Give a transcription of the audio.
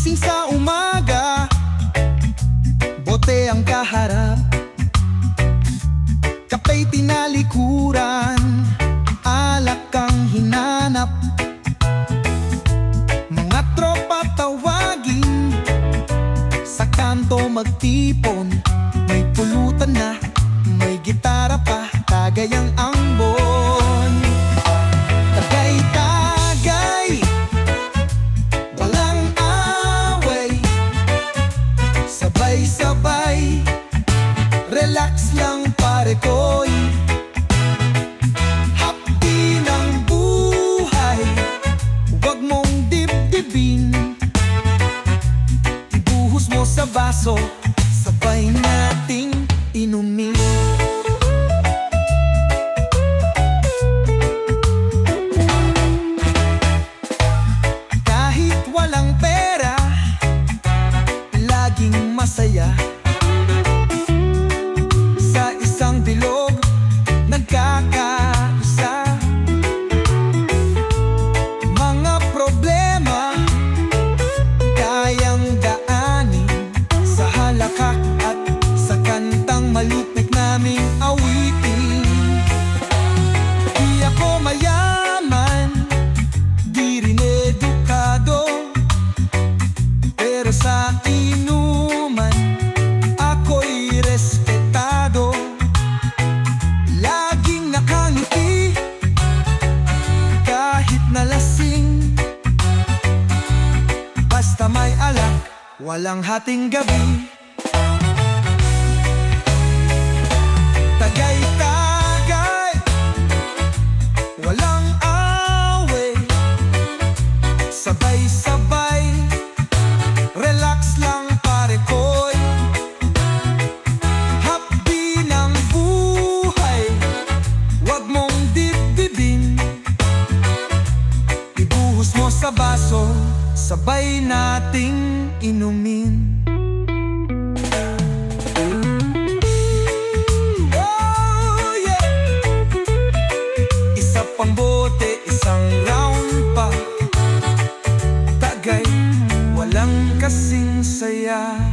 Gising sa umaga, bote ang kaharap, kapay tinalikuran, alak ang hinanap. Mga tropa tawagin, sa kanto magtipon, may pulutan na, may gitara pa, tagayang ambon. Tagay-tagay, walang away, sabay-sabay, relax lang pare ko'y. Hapdi ng buhay, huwag mong dibdibin, ibuhos mo sa baso, sabay nating inumin. Kahit walang pera, laging masaya. Sa isang bilog, nagkakaisa. Mga problema, kayang daanin sa halakak at sa kantang malupit naming awitin. Di ako mayaman, di rin edukado, pero sa inuman ako'y respetado. Laging nakangiti, kahit nalasing, basta may alak, walang hating gabi. Tagay-tagay, walang away, sabay-sabay, relax lang pare ko'y. Hapdi ng buhay, huwag mong dibdibin, ibuhos mo sa baso, sabay nating inumin. Oh yeah! Isa pang bote, isang round pa, tagay, walang kasing saya.